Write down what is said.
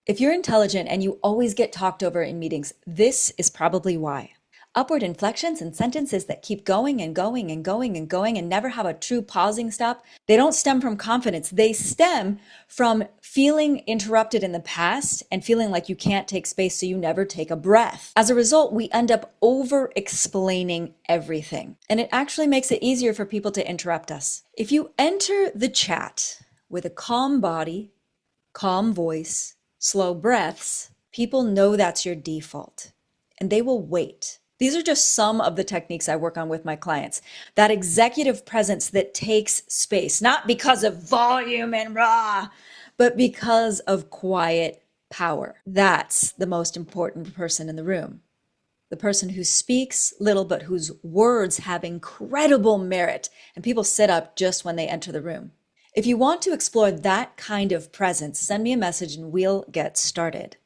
If you're intelligent and you always get talked over in meetings, this is probably why. Upward inflections and sentences that keep going and going and going and going and never have a true pausing stop, they don't stem from confidence. They stem from feeling interrupted in the past and feeling like you can't take space, so you never take a breath. As a result, we end up over explaining everything. And it actually makes it easier for people to interrupt us. If you enter the chat with a calm body, calm voice, slow breaths, people know that's your default and they will wait. These are just some of the techniques I work on with my clients. That executive presence that takes space, not because of volume and raw, but because of quiet power. That's the most important person in the room. The person who speaks little, but whose words have incredible merit, and people sit up just when they enter the room. If you want to explore that kind of presence, send me a message and we'll get started.